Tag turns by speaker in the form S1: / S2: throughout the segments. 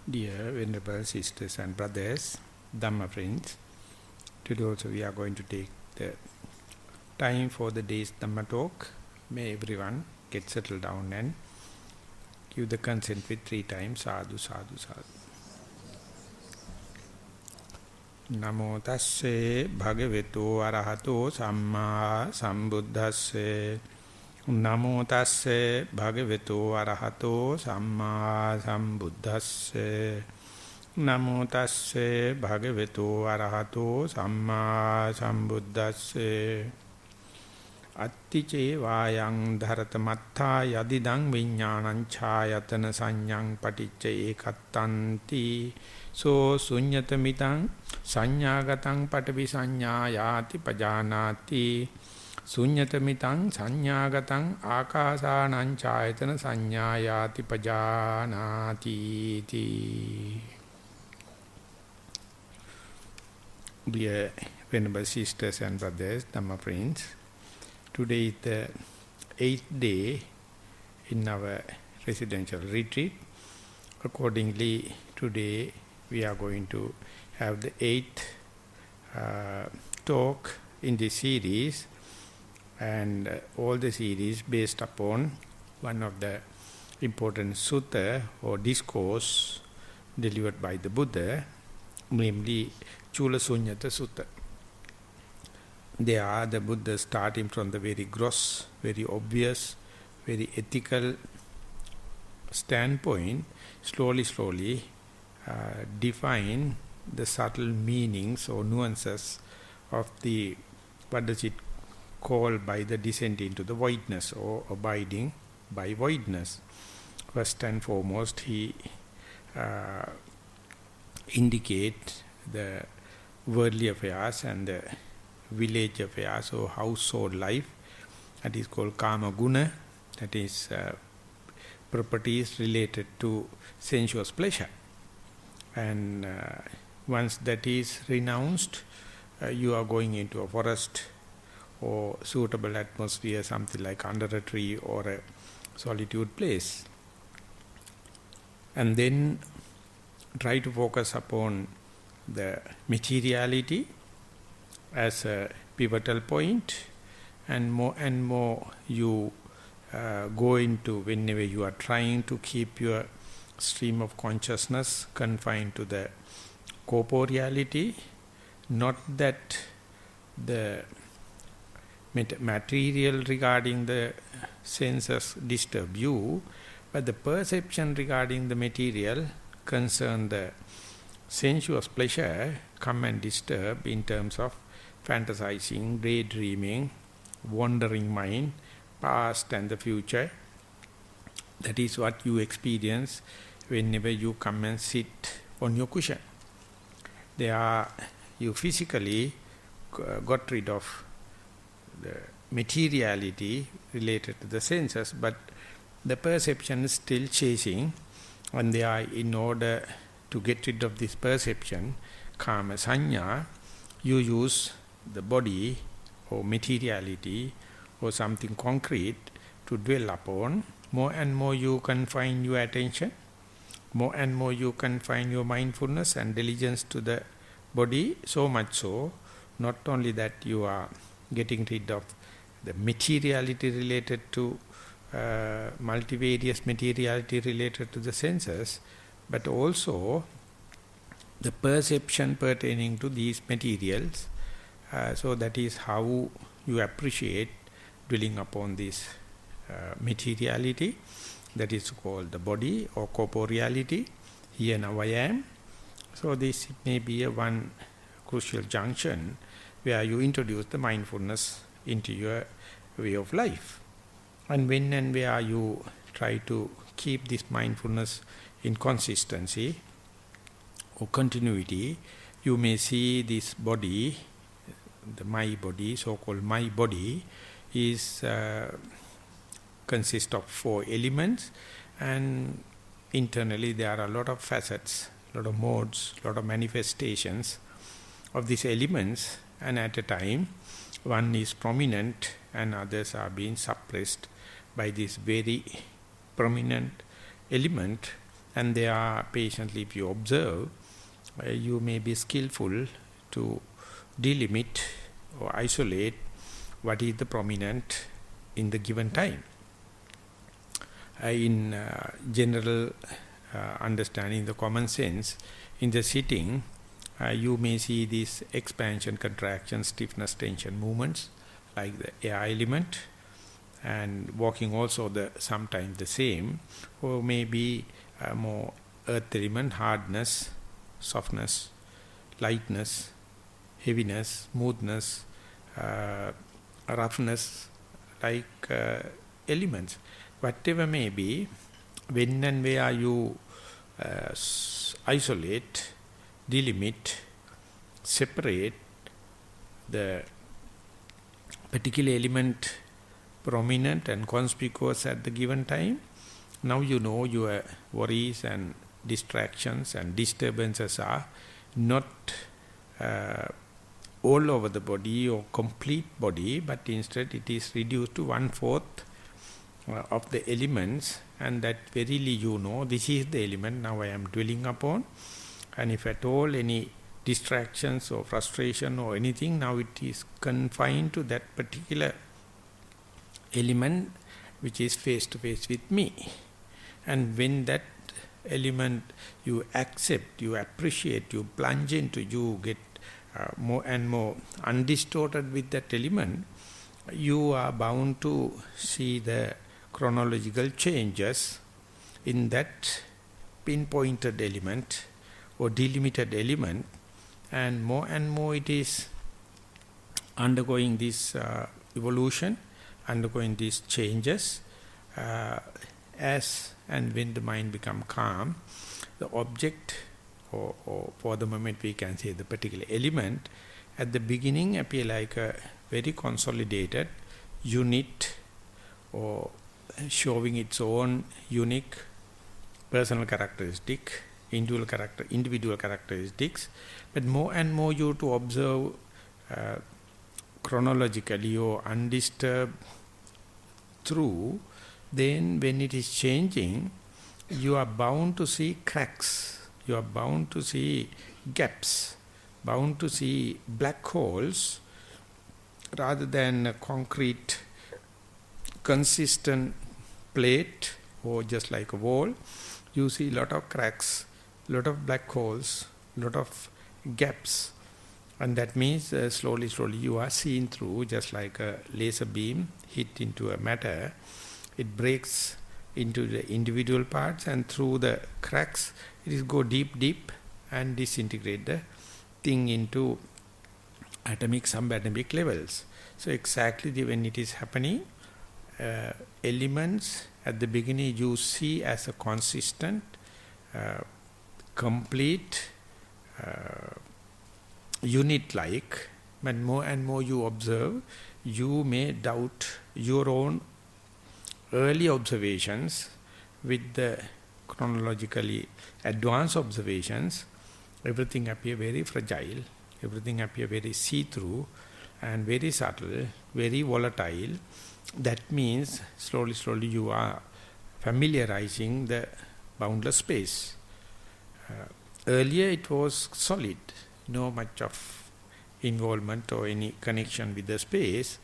S1: Dear Venerable Sisters and Brothers, Dhamma friends, today also we are going to take the time for the day's Dhamma talk. May everyone get settled down and give the consent with 3 times, sadhu, sadhu, sadhu. Namo tasse bhagavato arahato samma sambuddhasse. Namo tasse bhagavato arahato samma sambuddhasse. Namo tasse bhagavato arahato samma sambuddhasse. Attice vayang dharatamattha yadidang viññānaṁ chāyatana saññaṁ paticca ekattanti so sunyatha mitang saññāgataṁ patavi saññāyāti pajānāti Sunyatha mitang saññāgataṁ ākāsānaṁ chāyatana saññāyāti pajānāti ti. Dear Venerable Sisters and Brothers, Dhamma friends, today is the 8th day in our residential retreat. Accordingly, today we are going to have the 8th talk in this series, and all the series based upon one of the important sutta or discourse delivered by the Buddha, namely Chula Sunyatha Sutta. They are the Buddha starting from the very gross, very obvious, very ethical standpoint, slowly define the subtle meanings or nuances of the, what does it call by the descent into the voidness or abiding by voidness. First and foremost, he indicate the worldly affairs and the village affairs or household life. That is called kama guna. That is properties related to sensuous pleasure. And once that is renounced, you are going into a forest or suitable atmosphere, something like under a tree or a solitude place. And then try to focus upon the materiality as a pivotal point, and more you go into, whenever you are trying to keep your stream of consciousness confined to the corporeality, not that the material regarding the senses disturb you, but the perception regarding the material concern the sensuous pleasure come and disturb in terms of fantasizing, daydreaming, wandering mind, past and the future. That is what you experience whenever you come and sit on your cushion. You physically got rid of the materiality related to the senses, but the perception is still chasing, and they are, in order to get rid of this perception, kama sanya, you use the body or materiality or something concrete to dwell upon. More and more you confine your attention, more and more you confine your mindfulness and diligence to the body, so much so, not only that you are getting rid of the materiality related to multivarious materiality related to the senses, but also the perception pertaining to these materials. So that is how you appreciate dwelling upon this materiality, that is called the body or corporeality. Here now I am. So this may be a one crucial junction where you introduce the mindfulness into your way of life. And when and where you try to keep this mindfulness in consistency or continuity, you may see this body, the my body, so-called my body, is consists of 4 elements, and internally there are a lot of facets, a lot of modes, a lot of manifestations of these elements, and at a time one is prominent and others are being suppressed by this very prominent element, And they are patiently, if you observe, you may be skillful to delimit or isolate what is the prominent in the given time. In general understanding, the common sense, in the sitting, you may see these expansion, contraction, stiffness, tension movements like the air element, and walking also sometimes the same, or maybe more earth element, hardness, softness, lightness, heaviness, smoothness, roughness, like elements. Whatever may be, when and where you isolate, delimit, separate the particular element prominent and conspicuous at the given time, now you know your worries and distractions and disturbances are not all over the body or complete body, but instead it is reduced to 1/4 of the elements, and that verily you know this is the element now I am dwelling upon. And if at all any distractions or frustration or anything, now it is confined to that particular element which is face to face with me. And when that element you accept, you appreciate, you plunge into, you get more and more undistorted with that element, you are bound to see the chronological changes in that pinpointed element or delimited element, and more it is undergoing this evolution, undergoing these changes, as and when the mind become calm, the object, or for the moment we can say the particular element, at the beginning appear like a very consolidated unit, or showing its own unique personal characteristic, individual characteristics. But more and more you to observe chronologically or undisturbed through, then when it is changing, you are bound to see cracks, you are bound to see gaps, bound to see black holes, rather than a concrete, consistent plate or just like a wall. You see a lot of cracks, lot of black holes, lot of gaps, and that means slowly you are seeing through, just like a laser beam hit into a matter. It breaks into the individual parts, and through the cracks it is go deep and disintegrate the thing into atomic, subatomic levels. So exactly when it is happening, elements at the beginning you see as a consistent, complete, unit-like, but more and more you observe, you may doubt your own early observations with the chronologically advanced observations. Everything appear very fragile, everything appear very see-through and very subtle, very volatile. That means slowly you are familiarizing the boundless space. Earlier it was solid, no much of involvement or any connection with the space.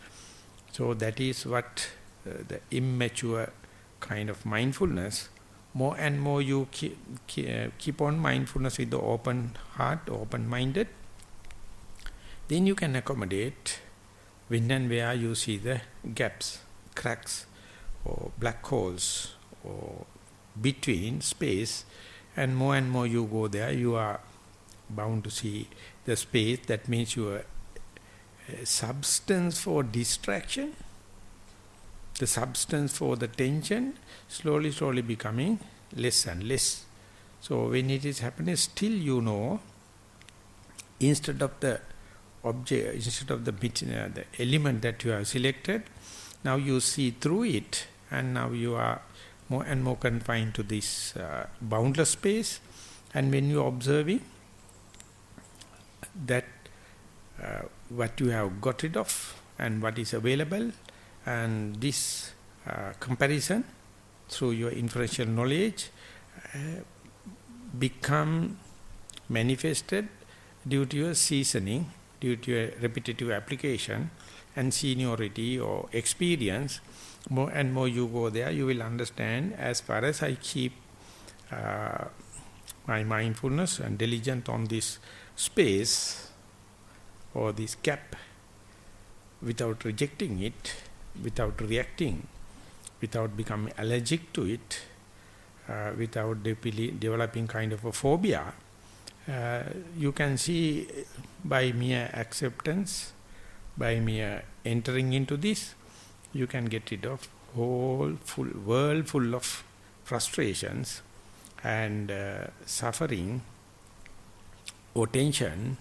S1: So that is what the immature kind of mindfulness. More and more you keep on mindfulness with the open heart, open-minded, then you can accommodate when and where you see the gaps, cracks, or black holes, or between space, and more you go there, you are bound to see the space. That means your substance for distraction, the substance for the tension, slowly becoming less and less. So when it is happening, still you know, instead of the object, instead of the element that you have selected, now you see through it, and now you are more and more confined to this boundless space. And when you are observing that what you have got rid of and what is available, and this comparison through your inferential knowledge, become manifested due to your seasoning, due to your repetitive application and seniority or experience. More and more you go there, you will understand, as far as I keep my mindfulness and diligent on this space or this gap, without rejecting it, without reacting, without becoming allergic to it, without developing kind of a phobia, you can see by mere acceptance, by mere entering into this, you can get rid of whole full world full of frustrations and suffering or tension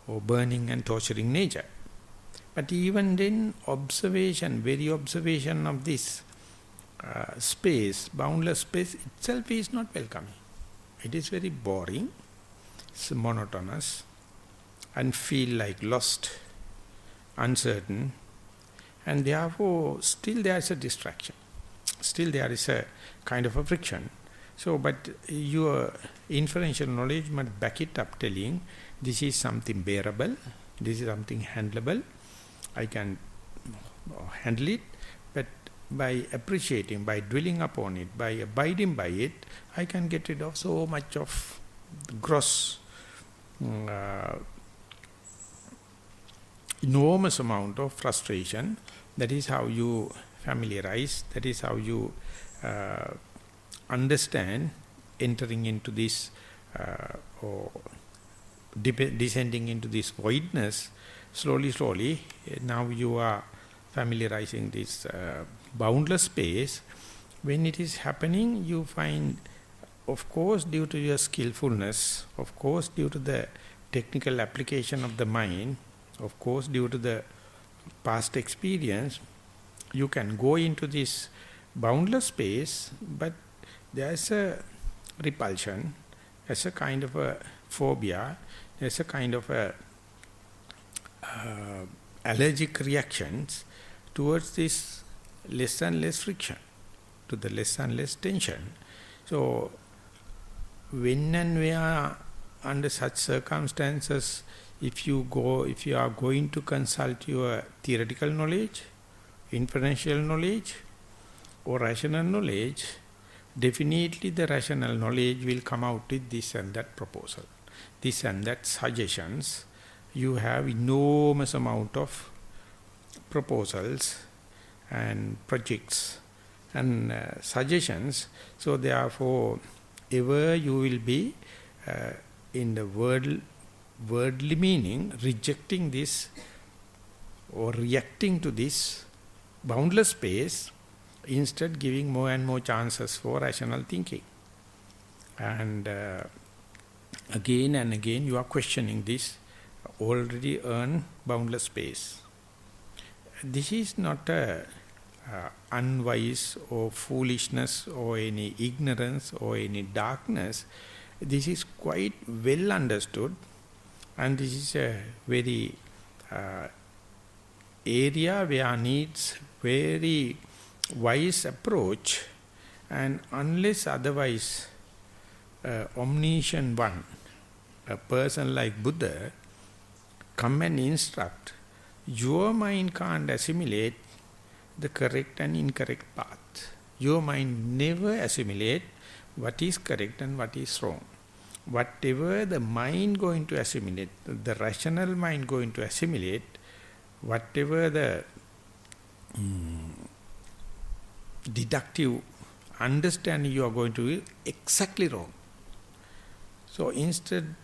S1: or burning and torturing nature. But even then, observation, very observation of this space, boundless space itself is not welcoming. It is very boring, it's monotonous, and feel like lost, uncertain, and therefore still there is a distraction. Still there is a kind of a friction. So, but your inferential knowledge must back it up, telling this is something bearable, this is something handleable, I can handle it, but by appreciating, by dwelling upon it, by abiding by it, I can get rid of so much of gross, enormous amount of frustration. That is how you familiarize, that is how you understand entering into this or descending into this voidness. Slowly, now you are familiarizing this boundless space. When it is happening, you find, of course, due to your skillfulness, of course, due to the technical application of the mind, of course, due to the past experience, you can go into this boundless space, but there's a repulsion, there's a kind of a phobia, there's a kind of a allergic reactions towards this less and less friction, to the less and less tension. So, when and where under such circumstances, if you are going to consult your theoretical knowledge, inferential knowledge, or rational knowledge, definitely the rational knowledge will come out with this and that proposal, this and that suggestions. You have enormous amount of proposals and projects and suggestions. So therefore, ever you will be in the worldly meaning, rejecting this or reacting to this boundless space, instead giving more and more chances for rational thinking. And again and again you are questioning this already earned boundless space. This is not a unwise or foolishness or any ignorance or any darkness. This is quite well understood, and this is a very area where needs very wise approach. And unless otherwise omniscient one, a person like Buddha, come and instruct, your mind can't assimilate the correct and incorrect path. Your mind never assimilate what is correct and what is wrong. Whatever the mind going to assimilate, the rational mind going to assimilate, whatever the deductive understanding you are going to do, exactly wrong. So instead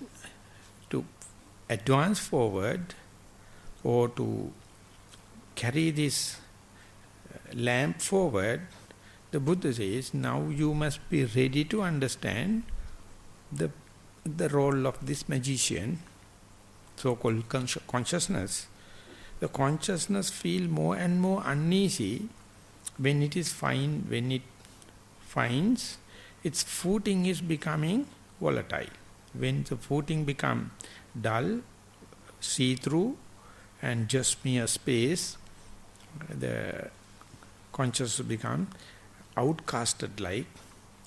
S1: to advance forward or to carry this lamp forward, the Buddha says, now you must be ready to understand the role of this magician, so-called consciousness. The consciousness feel more and more uneasy when it finds its footing is becoming volatile. When the footing become dull, see-through, and just mere space, the consciousness become outcasted like,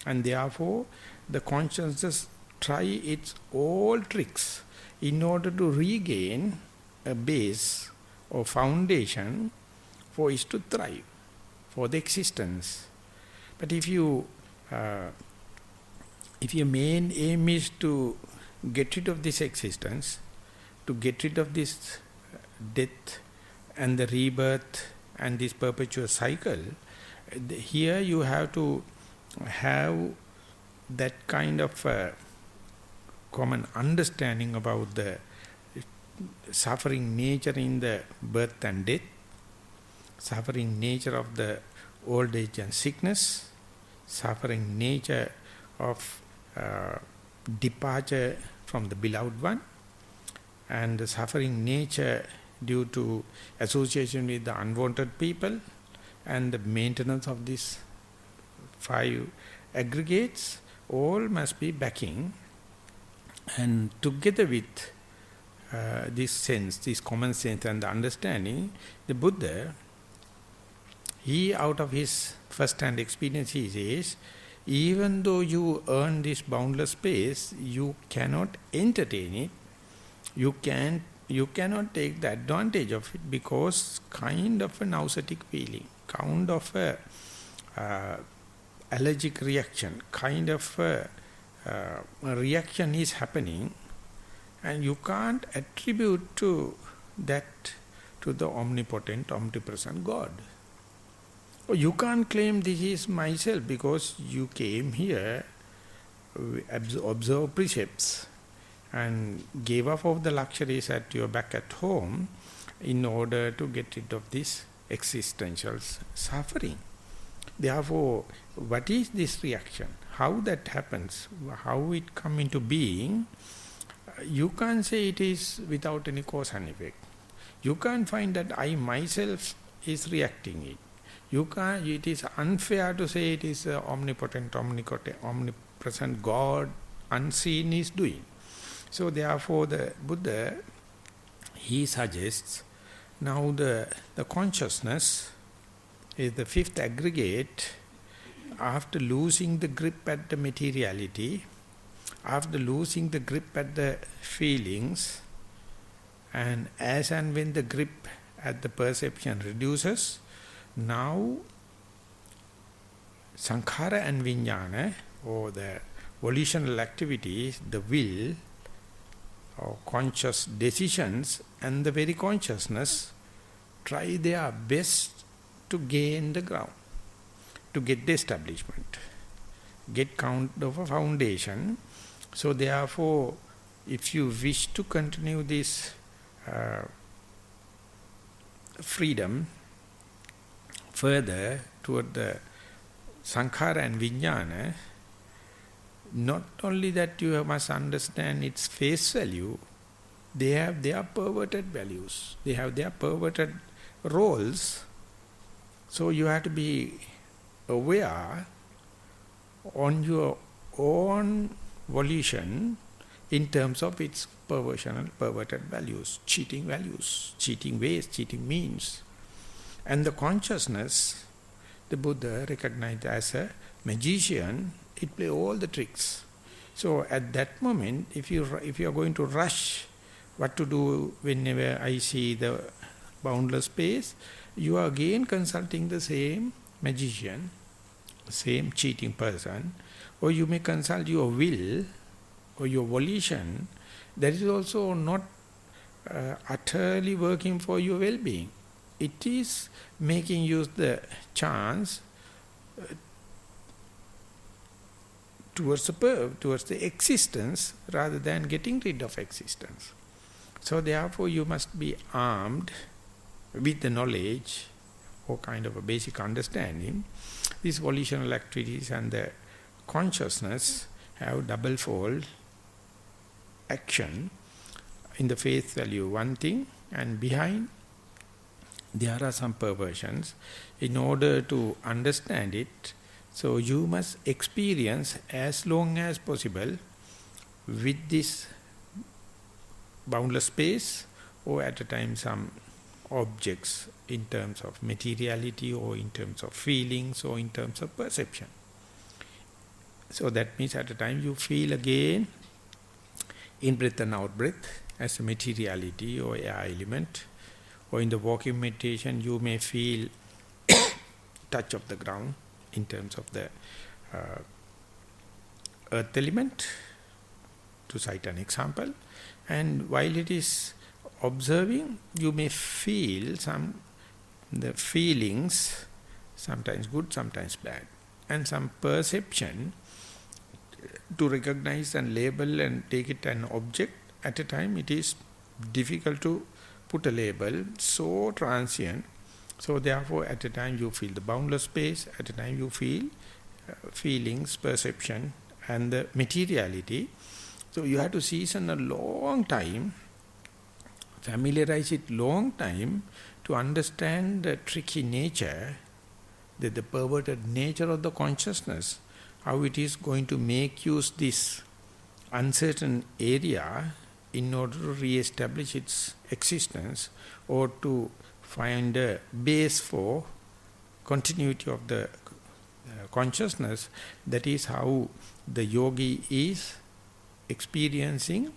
S1: and therefore the consciousness try its all tricks in order to regain a base or foundation for it to thrive, for the existence. But if your main aim is to get rid of this existence, to get rid of this death and the rebirth and this perpetual cycle, here you have to have that kind of common understanding about the suffering nature in the birth and death, suffering nature of the old age and sickness, suffering nature of departure from the beloved one, and the suffering nature due to association with the unwanted people, and the maintenance of these 5 aggregates, all must be backing. And together with this sense, this common sense and the understanding, the Buddha, he out of his first-hand experience, he says, even though you earn this boundless space, you cannot entertain it, you cannot take the advantage of it, because kind of a nauseatic feeling, kind of a allergic reaction, kind of a reaction is happening, and you can't attribute to that to the omnipotent, omnipresent God. Or you can't claim this is myself because you came here, observe precepts, and gave up of the luxuries at your back at home in order to get rid of this existential suffering. Therefore, what is this reaction? How that happens? How it come into being? You can't say it is without any cause and effect. You can't find that I myself is reacting it. You can't. It is unfair to say it is omnipotent, omnipresent God, unseen, is doing. So therefore the Buddha, he suggests, now the consciousness is the 5th aggregate. After losing the grip at the materiality, after losing the grip at the feelings, and as and when the grip at the perception reduces, now sankhara and vijnana, or the volitional activities, the will or conscious decisions and the very consciousness, try their best to gain the ground, to get the establishment, get count of a foundation. So therefore, if you wish to continue this freedom further toward the sankhara and vijnana, not only that you must understand its face value, they have their perverted values, they have their perverted roles. So you have to be aware on your own volition in terms of its perversion and perverted values, cheating ways, cheating means. And the consciousness, the Buddha recognized as a magician, it play all the tricks. So at that moment, if you are going to rush what to do whenever I see the boundless space, you are again consulting the same magician, same cheating person, or you may consult your will or your volition. That is also not utterly working for your well-being. It is making use the chance towards the existence rather than getting rid of existence. So therefore you must be armed with the knowledge or kind of a basic understanding. These volitional activities and the consciousness have double-fold action. In the face value one thing, and behind there are some perversions. In order to understand it, so you must experience as long as possible with this boundless space, or at a time some objects in terms of materiality, or in terms of feelings, or in terms of perception. So that means at a time you feel again in-breath and out-breath as a materiality or air element. Or in the walking meditation, you may feel touch of the ground in terms of the earth element, to cite an example. And while it is observing, you may feel the feelings, sometimes good, sometimes bad, and some perception to recognize and label and take it an object at a time. It is difficult to put a label, so transient. So therefore at a time you feel the boundless space, at a time you feel feelings, perception and the materiality. So you have to season a long time, familiarize it long time to understand the tricky nature, the perverted nature of the consciousness, how it is going to make use this uncertain area in order to re-establish its existence or to find a base for continuity of the consciousness. That is how the yogi is experiencing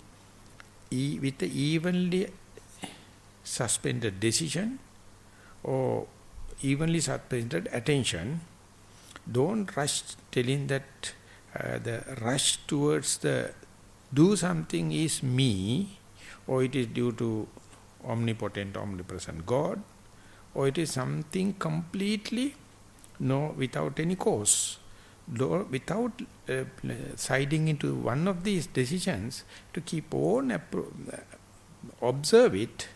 S1: with the evenly suspended decision or evenly suspended attention. Don't rush telling that the rush towards the do something is me, or it is due to omnipotent, omnipresent God, or it is something completely without any cause. Without siding into one of these decisions, to keep on observe it,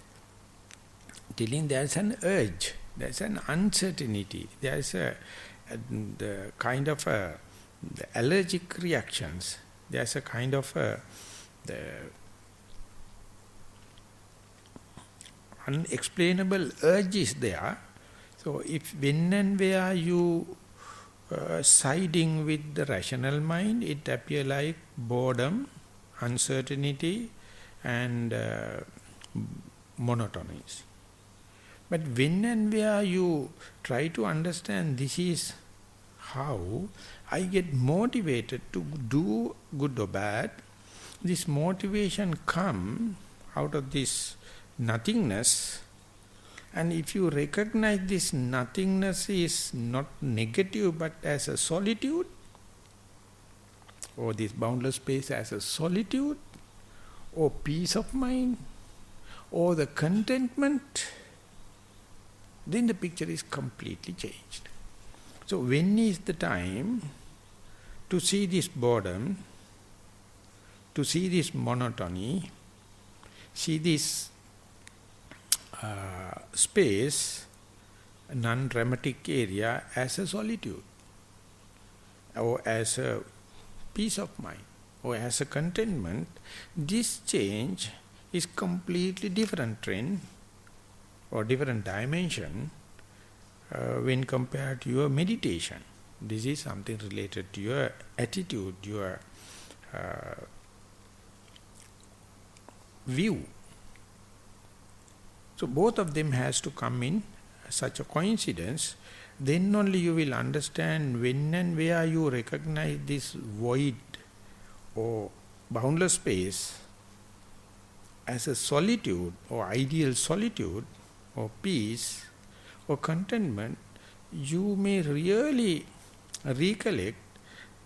S1: telling there's an urge, there's an uncertainty, there's the kind of the allergic reactions, there's a kind of the unexplainable urge is there. So if when and where you siding with the rational mind, it appears like boredom, uncertainty and monotonies. But when and where you try to understand this is how I get motivated to do good or bad, this motivation come out of this nothingness. And if you recognize this nothingness is not negative but as a solitude, or this boundless space as a solitude, or peace of mind, or the contentment, then the picture is completely changed. So when is the time to see this boredom, to see this monotony, see this space, non-dramatic area as a solitude, or as a peace of mind, or as a contentment? This change is completely different trend or different dimension when compared to your meditation. This is something related to your attitude, your view. So both of them has to come in such a coincidence. Then only you will understand when and where you recognize this void or boundless space as a solitude or ideal solitude or peace or contentment. You may really recollect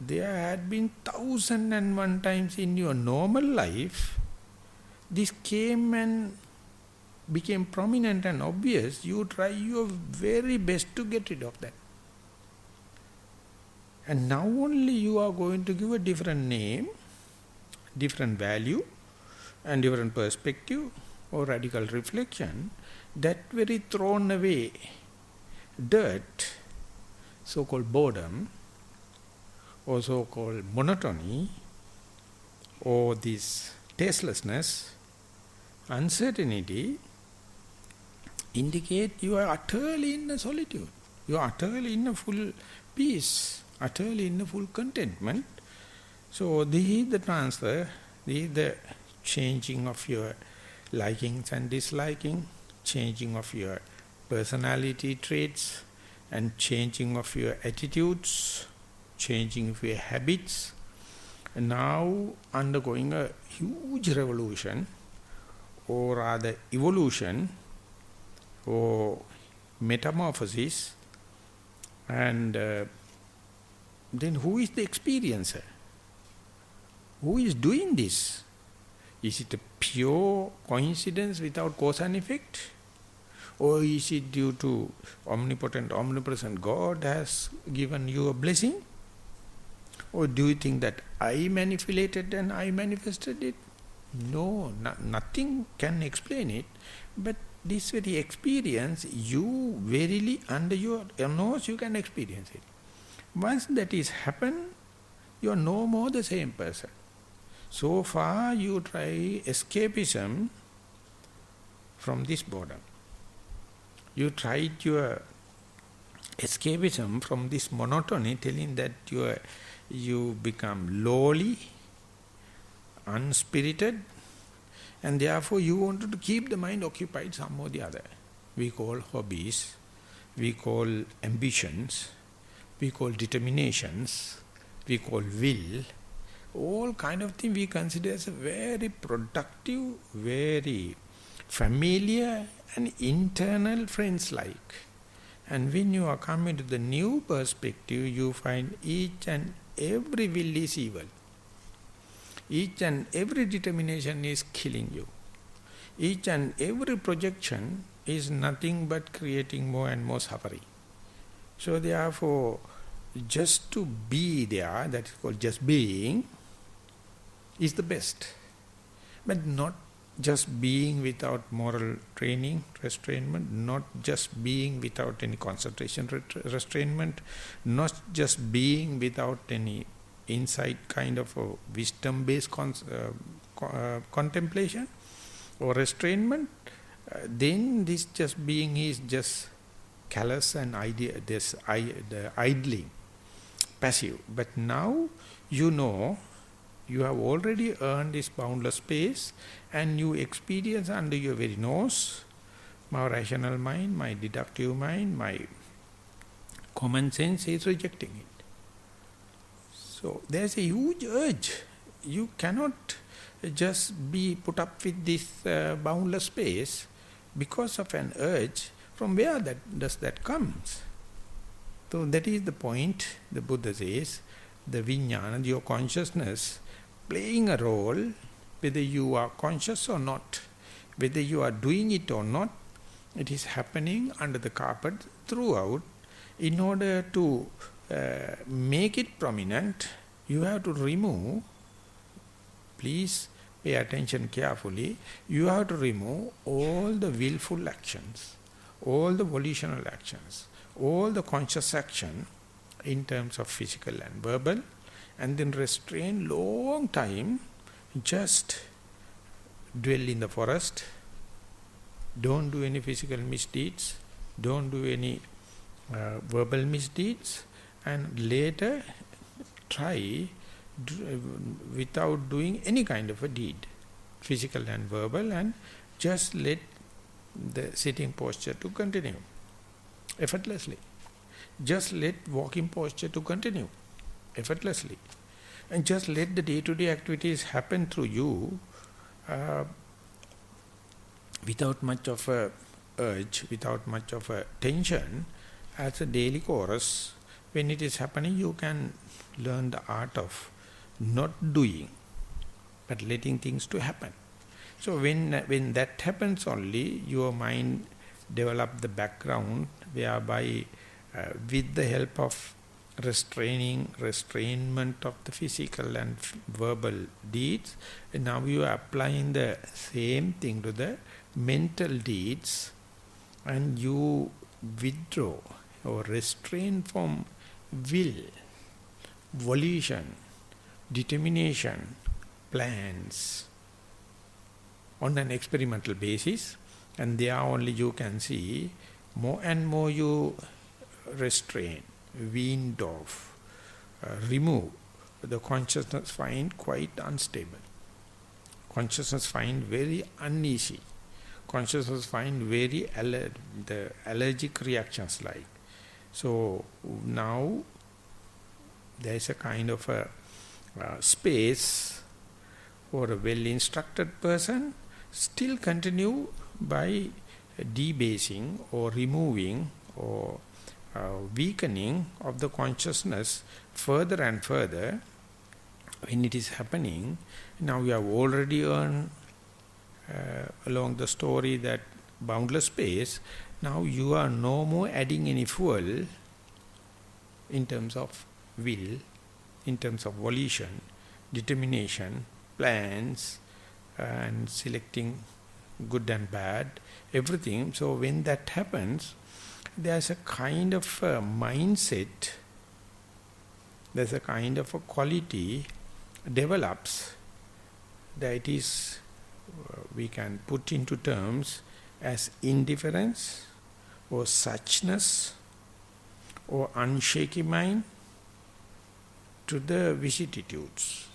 S1: there had been 1001 times in your normal life this came and became prominent and obvious. You try your very best to get rid of that. And now only you are going to give a different name, different value and different perspective or radical reflection. That very thrown away dirt, so-called boredom or so-called monotony or this tastelessness, uncertainty, indicate you are utterly in a solitude. You are utterly in a full peace, utterly in a full contentment. So this is the transfer, this is the changing of your likings and disliking, changing of your personality traits and changing of your attitudes changing of your habits, now undergoing a huge revolution, or rather evolution, or metamorphosis. And then who is the experiencer? Who is doing this? Is it a pure coincidence without cause and effect? Or is it due to omnipotent, omnipresent God has given you a blessing? Or do you think that I manipulated and I manifested it? No, nothing can explain it. But this very experience, you verily under your nose, you can experience it. Once that is happened, you are no more the same person. So far you try escapism from this boredom. You tried your escapism from this monotony, telling that you become lowly, unspirited, and therefore you wanted to keep the mind occupied some or the other. We call hobbies, we call ambitions, we call determinations, we call will. All kind of things we consider as a very productive, very familiar and internal friends like. And when you are coming to the new perspective, you find each and every will is evil. Each and every determination is killing you. Each and every projection is nothing but creating more and more suffering. So therefore, just to be there, that is called just being, is the best. But not just being without moral training, restrainment, not just being without any concentration restrainment, not just being without any insight kind of a wisdom-based contemplation or restrainment, then this just being is just callous and the idling, passive. But now you know you have already earned this boundless space, and you experience under your very nose, my rational mind, my deductive mind, my common sense is rejecting it. So there's a huge urge. You cannot just be put up with this boundless space because of an urge. From where does that comes? So that is the point. The Buddha says, the vijnana, your consciousness, playing a role, whether you are conscious or not, whether you are doing it or not, it is happening under the carpet throughout. In order to make it prominent, you have to remove, please pay attention carefully, you have to remove all the willful actions, all the volitional actions, all the conscious action in terms of physical and verbal, and then restrain long time, just dwell in the forest, don't do any physical misdeeds, don't do any verbal misdeeds, and later try without doing any kind of a deed, physical and verbal, and just let the sitting posture to continue effortlessly. Just let walking posture to continue effortlessly, and just let the day-to-day activities happen through you without much of a urge, without much of a tension, as a daily chorus. When it is happening, you can learn the art of not doing, but letting things to happen. So when that happens only, your mind develop the background whereby with the help of restrainment of the physical and verbal deeds, and now you are applying the same thing to the mental deeds, and you withdraw or restrain from will, volition, determination, plans on an experimental basis, and there only you can see more and more you restrain, weaned off, remove, the consciousness find quite unstable. Consciousness find very uneasy. Consciousness find very the allergic reactions like. So now there is a kind of a space for a well-instructed person still continue by debasing or removing or weakening of the consciousness further and further. When it is happening, now you have already earned along the story that boundless space. Now you are no more adding any fuel in terms of will, in terms of volition, determination, plans, and selecting good and bad, everything. So when that happens, there's a kind of a mindset, there's a kind of a quality develops that is, we can put into terms as indifference or suchness or unshaky mind to the vicissitudes,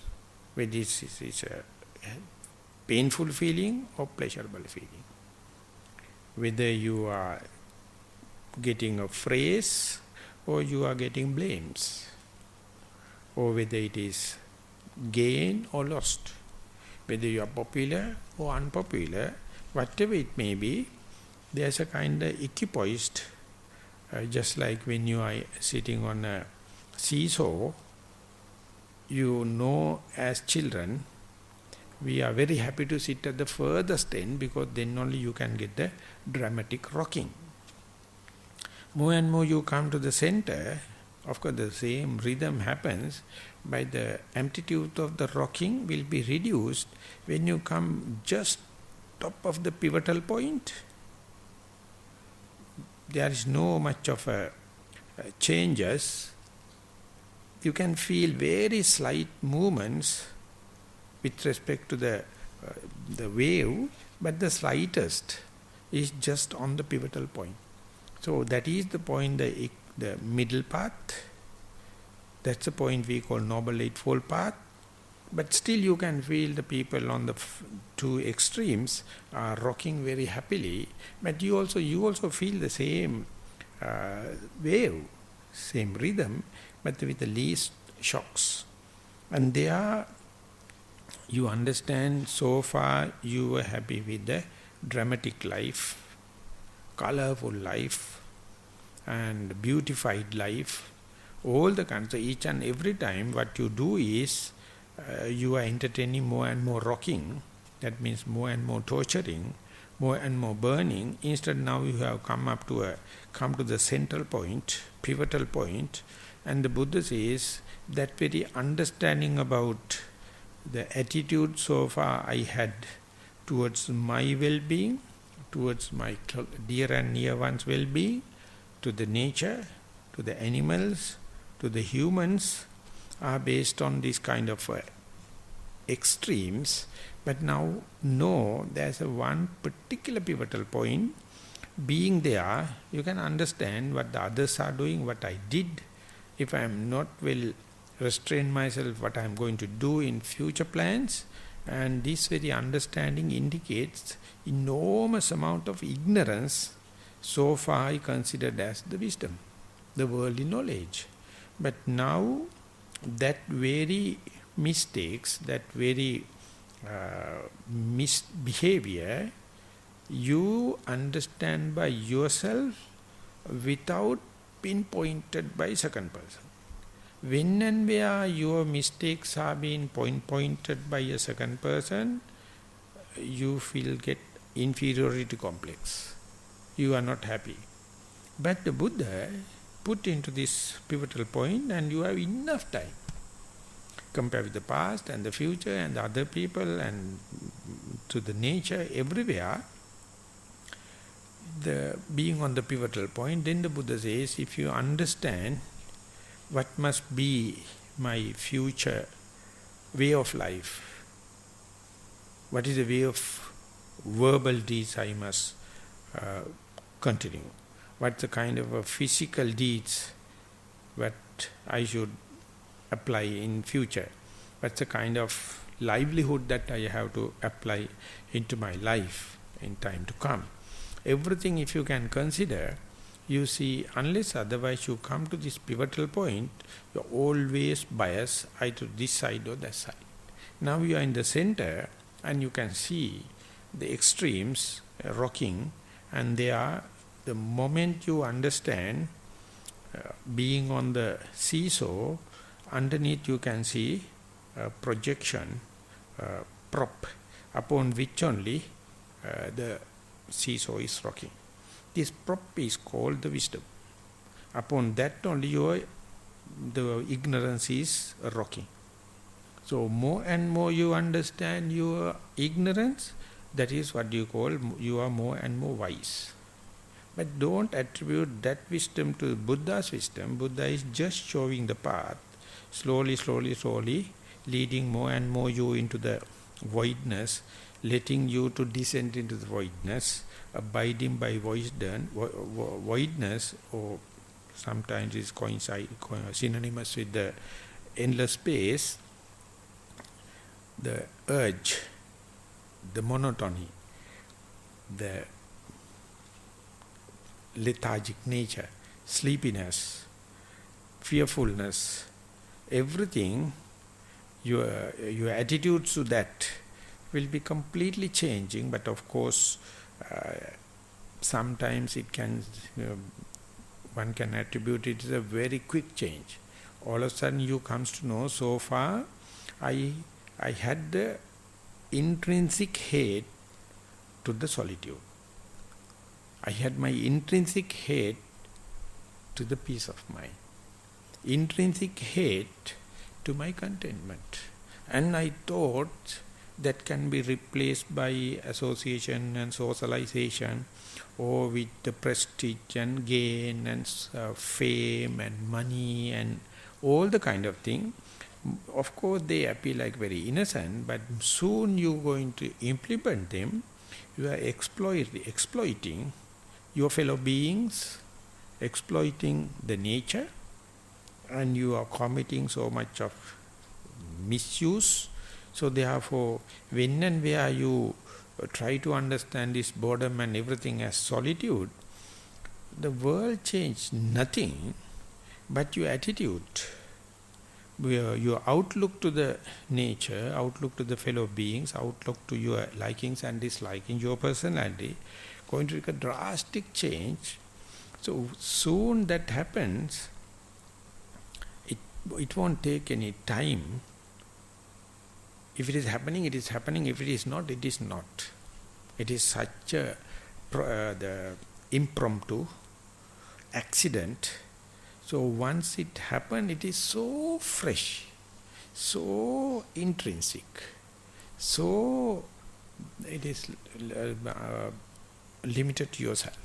S1: whether this is a painful feeling or pleasurable feeling, whether you are getting a phrase or you are getting blames, or whether it is gain or lost, whether you are popular or unpopular, whatever it may be, there's a kind of equipoised, just like when you are sitting on a seesaw, you know as children, we are very happy to sit at the furthest end because then only you can get the dramatic rocking. More and more you come to the center, of course the same rhythm happens, but the amplitude of the rocking will be reduced when you come just top of the pivotal point. There is no much of a changes. You can feel very slight movements with respect to the wave, but the slightest is just on the pivotal point. So that is the point, the middle path. That's the point we call Noble Eightfold Path. But still you can feel the people on the two extremes are rocking very happily. But you also feel the same wave, same rhythm, but with the least shocks. And there you understand, so far you were happy with the dramatic life, colorful life, and beautified life. All the kinds of each and every time what you do is you are entertaining more and more rocking. That means more and more torturing, more and more burning. Instead, now you have come to the central point, pivotal point, and the Buddha says that very understanding about the attitude so far I had towards my well-being, towards my dear and near ones' well-being, to the nature, to the animals, to the humans, are based on these kind of extremes. But now, no, there's one particular pivotal point. Being there, you can understand what the others are doing, what I did. If I am not well restrain myself, what I am going to do in future plans. And this very understanding indicates enormous amount of ignorance so far I considered as the wisdom, the worldly knowledge. But now that very mistakes, that very misbehavior, you understand by yourself without being pointed by second person. When and where your mistakes are being pointed by a second person, you get inferiority complex. You are not happy. But the Buddha put into this pivotal point, and you have enough time. Compare with the past and the future and the other people and to the nature, everywhere, the being on the pivotal point, then the Buddha says, if you understand what must be my future way of life, what is the way of verbal deeds I must continue, what's the kind of physical deeds what I should apply in future, what's the kind of livelihood that I have to apply into my life in time to come. Everything, if you can consider, you see, unless otherwise you come to this pivotal point, you're always biased either this side or that side. Now you are in the center and you can see the extremes rocking, and they are, the moment you understand being on the seesaw, underneath you can see a projection, prop, upon which only the seesaw is rocking. This prop is called the wisdom. Upon that only the ignorance is rocking. So more and more you understand your ignorance, that is what you call, you are more and more wise. But don't attribute that wisdom to Buddha's wisdom. Buddha is just showing the path, slowly, slowly, slowly, leading more and more you into the voidness, letting you to descend into the voidness, abiding by voidness, or sometimes is synonymous with the endless space, the urge, the monotony, the lethargic nature, sleepiness, fearfulness, everything, your attitudes to that will be completely changing. But of course, sometimes it can, one can attribute it as a very quick change. All of a sudden you comes to know, so far I had the intrinsic hate to the solitude. I had my intrinsic hate to the peace of mind, intrinsic hate to my contentment. And I thought that can be replaced by association and socialization, or with the prestige and gain and fame and money and all the kind of thing. Of course, they appear like very innocent, but soon you're going to implement them. You are exploiting your fellow beings, exploiting the nature, and you are committing so much of misuse. So therefore, when and where you try to understand this boredom and everything as solitude, the world changed nothing but your attitude, your outlook to the nature, outlook to the fellow beings, outlook to your likings and dislikings, your personality, going to make a drastic change. So soon that happens, it won't take any time. If it is happening, it is happening. If it is not, it is not. It is such a the impromptu accident. So once it happened, it is so fresh, so intrinsic, so it is limited to yourself,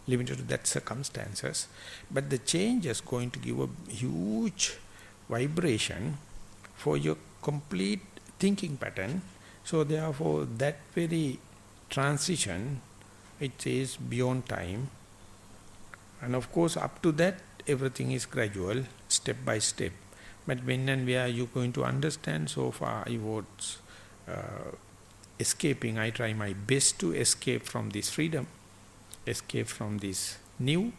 S1: limited to that circumstances. But the change is going to give a huge vibration for your complete thinking pattern. So therefore, that very transition, it is beyond time. And of course, up to that, everything is gradual, step by step. But when and where you going to understand, so far I was escaping. I try my best to escape from this freedom, escape from this new,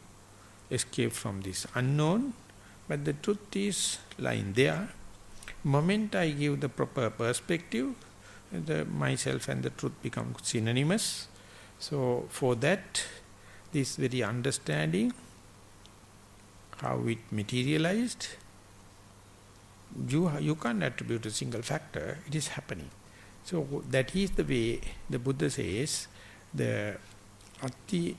S1: escape from this unknown. But the truth is lying there. Moment I give the proper perspective, the myself and the truth become synonymous. So for that, this very understanding, how it materialized, you can't attribute a single factor, it is happening. So that is the way the Buddha says, the atti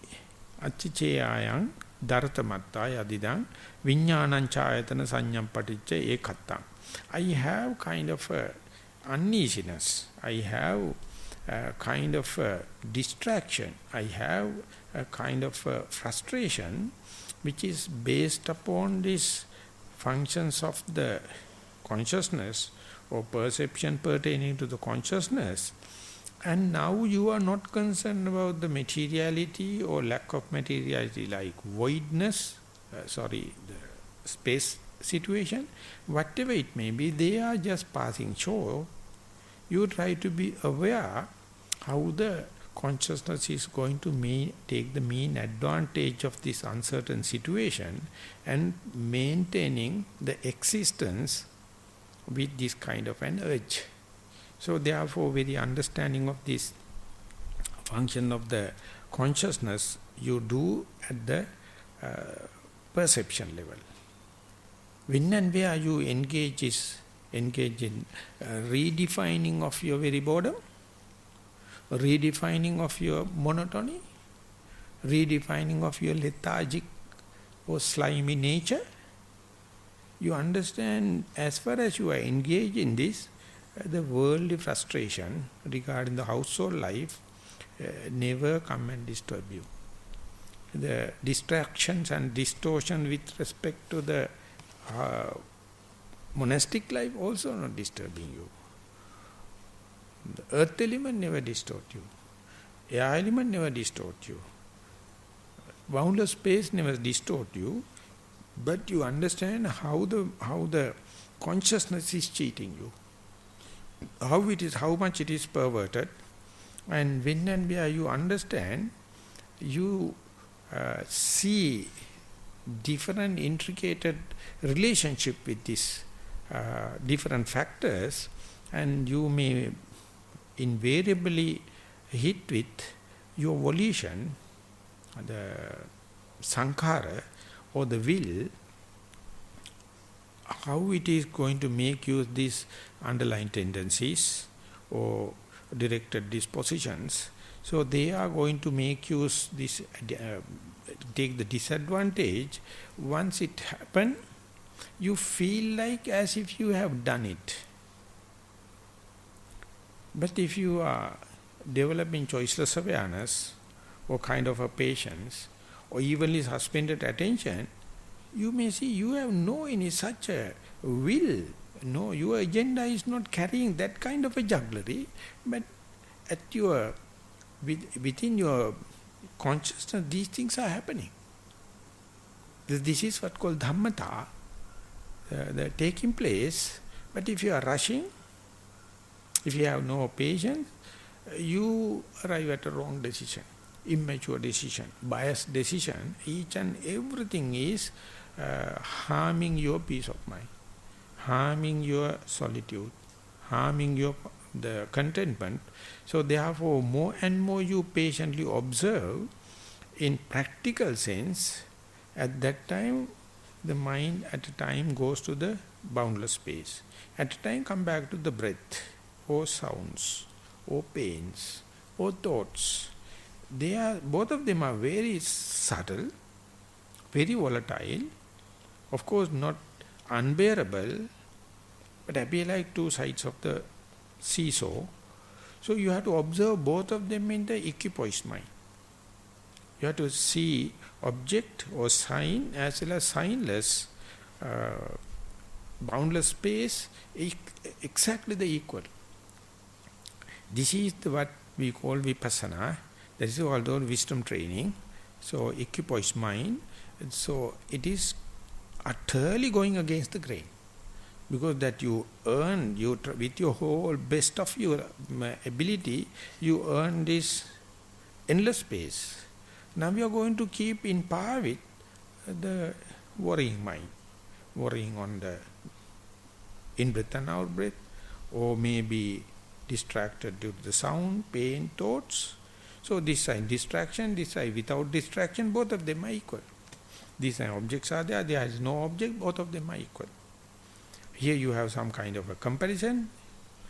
S1: cheyayang dhartamatta yadidang viññānaṁ chāyatana saññam paticca ekattam. I have kind of a uneasiness, I have a kind of a distraction, I have a kind of a frustration which is based upon these functions of the consciousness or perception pertaining to the consciousness. And now you are not concerned about the materiality or lack of materiality, like voidness, the space situation, whatever it may be, they are just passing show. You try to be aware how the consciousness is going to take the mean advantage of this uncertain situation and maintaining the existence with this kind of an urge. So therefore, with the understanding of this function of the consciousness, you do at the perception level. When and where you engage in redefining of your very boredom, redefining of your monotony, redefining of your lethargic or slimy nature, you understand as far as you are engaged in this, the worldly frustration regarding the household life never come and disturb you. The distractions and distortion with respect to the monastic life also not disturbing you. The earth element never distort you. Air element never distort you. Boundless space never distort you. But you understand how the consciousness is cheating you. How much it is perverted. And when and where you understand, you see different intricate relationship with these different factors, and you may invariably hit with your volition, the sankhara or the will, how it is going to make use these underlying tendencies or directed dispositions. So they are going to make use this, take the disadvantage. Once it happens, you feel like as if you have done it. But if you are developing choiceless awareness or kind of a patience or evenly suspended attention, you may see you have no any such a will. No, your agenda is not carrying that kind of a jugglery, but at your within your consciousness, these things are happening. This is what called Dhammata, the taking place. But if you are rushing, if you have no patience, you arrive at a wrong decision, immature decision, biased decision. Each and everything is harming your peace of mind, harming your solitude, harming your the contentment. So therefore, more and more you patiently observe, in practical sense, at that time, the mind at a time goes to the boundless space. At a time come back to the breath, or sounds, or pains, or thoughts. Both of them are very subtle, very volatile, of course not unbearable, but appear like two sides of the seesaw. So you have to observe both of them in the equipoised mind. You have to see object or sign as well as signless, boundless space, exactly the equal. This is what we call vipassana. That is although wisdom training. So equipoised mind. So it is utterly going against the grain. Because that you earn, with your whole best of your ability, you earn this endless space. Now you are going to keep in par with the worrying mind, worrying on the in-breath and out-breath, or maybe distracted due to the sound, pain, thoughts. So this side distraction, this side without distraction, both of them are equal. These objects are there is no object, both of them are equal. Here you have some kind of a comparison.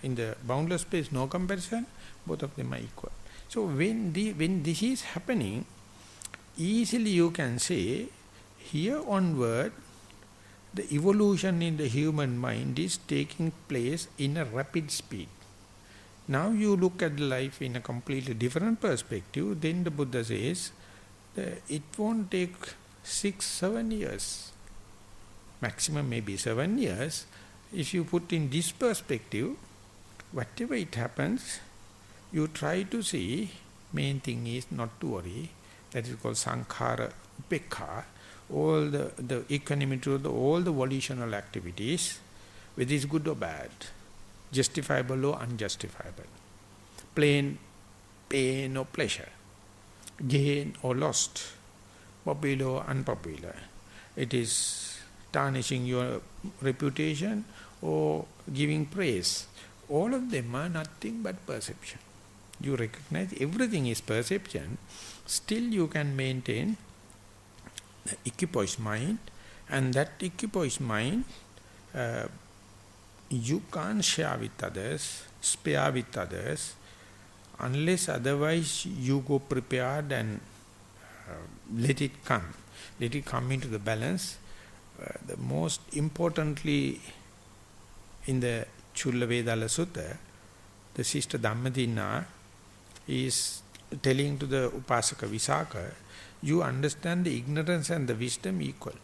S1: In the boundless space, no comparison. Both of them are equal. So when this is happening, easily you can say, here onward, the evolution in the human mind is taking place in a rapid speed. Now you look at life in a completely different perspective. Then the Buddha says, it won't take 6-7 years. Maximum maybe 7 years. If you put in this perspective, whatever it happens, you try to see, main thing is not to worry. That is called sankhara upekha. All the equanimity, all the volitional activities, whether it's good or bad, justifiable or unjustifiable, plain pain or pleasure, gain or lost, popular or unpopular. It is tarnishing your reputation or giving praise. All of them are nothing but perception. You recognize everything is perception, still you can maintain the equipoise mind, and that equipoise mind you can't share with others, spare with others, unless otherwise you go prepared and let it come into the balance. The most importantly in the Chula Sutta, the sister Dhammajiva is telling to the Upasaka Visakha, you understand the ignorance and the wisdom equal.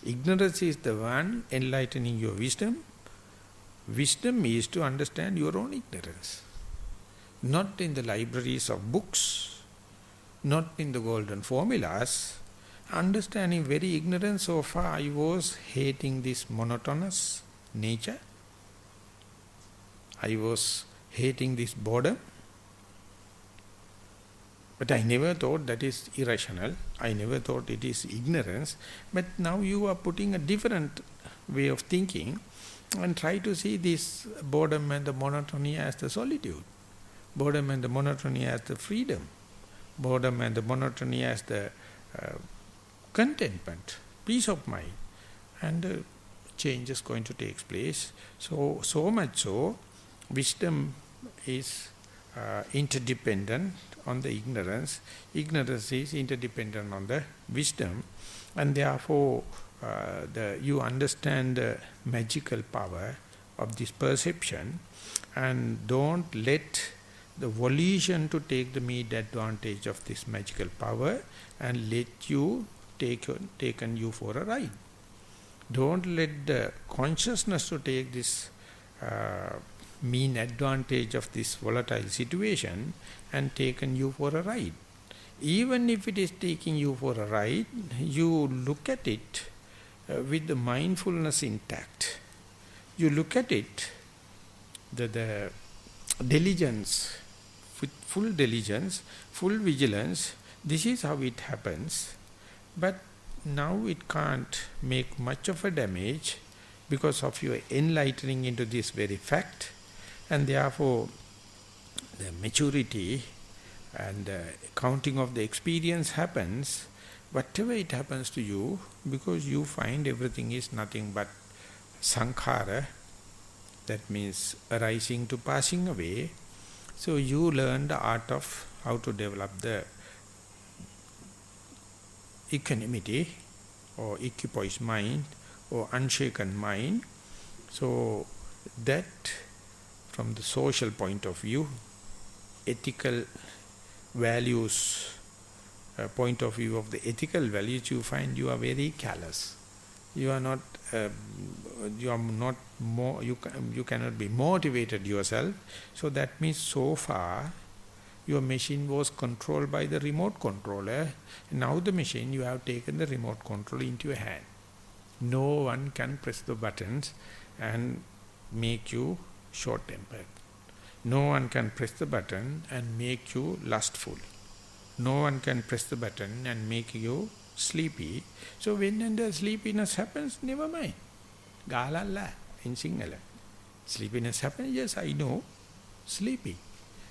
S1: Ignorance is the one enlightening your wisdom. Wisdom is to understand your own ignorance. Not in the libraries of books, not in the golden formulas. Understanding very ignorant, so far I was hating this monotonous nature. I was hating this boredom. But I never thought that is irrational. I never thought it is ignorance. But now you are putting a different way of thinking and try to see this boredom and the monotony as the solitude. Boredom and the monotony as the freedom. Boredom and the monotony as the contentment, peace of mind. And change is going to take place. So much so, wisdom is interdependent on the ignorance. Ignorance is interdependent on the wisdom. And therefore, you understand the magical power of this perception, and don't let the volition to take the mean advantage of this magical power and let you taken you for a ride. Don't let the consciousness to take this mean advantage of this volatile situation and taken you for a ride. Even if it is taking you for a ride, you look at it with the mindfulness intact. You look at it, the diligence, with full diligence, full vigilance. This is how it happens. But now it can't make much of a damage because of your enlightening into this very fact. And therefore, the maturity and the counting of the experience happens, whatever it happens to you, because you find everything is nothing but sankhara, that means arising to passing away. So you learn the art of how to develop the equanimity or equipoise mind or unshaken mind. So that, from the social point of view, ethical values, point of view of the ethical values, you find you are very callous. You are not, you cannot be motivated yourself. So that means so far your machine was controlled by the remote controller. Now the machine, you have taken the remote control into your hand. No one can press the buttons and make you short-tempered. No one can press the button and make you lustful. No one can press the button and make you sleepy. So when the sleepiness happens, never mind. Galalla in Sinhala. Sleepiness happens, yes, I know. Sleepy.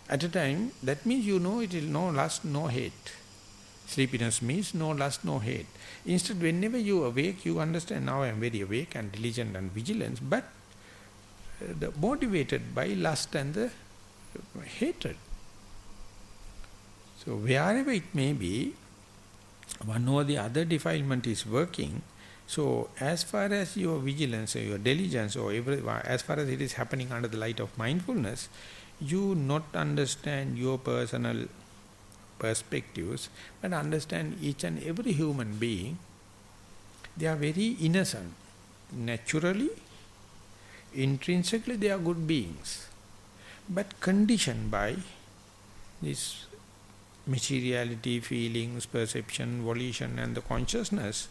S1: At a time, that means you know it is no lust, no hate. Sleepiness means no lust, no hate. Instead, whenever you awake, you understand, now I am very awake and diligent and vigilant, but motivated by lust and the hatred. So wherever it may be, one or the other defilement is working. So as far as your vigilance or your diligence or as far as it is happening under the light of mindfulness, you not understand your personal perspectives, but understand each and every human being. They are very innocent. Naturally, intrinsically they are good beings, but conditioned by this materiality, feelings, perception, volition and the consciousness,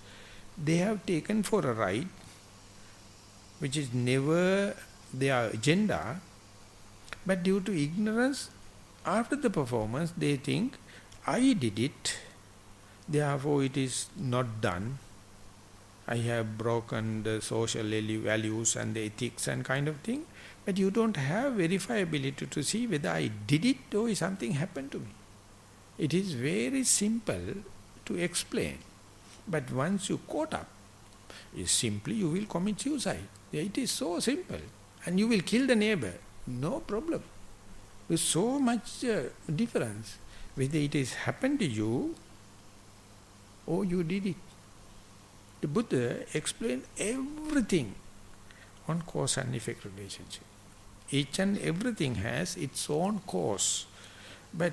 S1: they have taken for a ride which is never their agenda, but due to ignorance After the performance, they think, I did it, therefore it is not done. I have broken the social values and the ethics and kind of thing. But you don't have verifiability to see whether I did it or something happened to me. It is very simple to explain. But once you caught up, is simply you will commit suicide. It is so simple. And you will kill the neighbor. No problem. With so much difference. Whether it has happened to you or you did it. The Buddha explained everything on cause and effect relationship. Each and everything has its own cause. But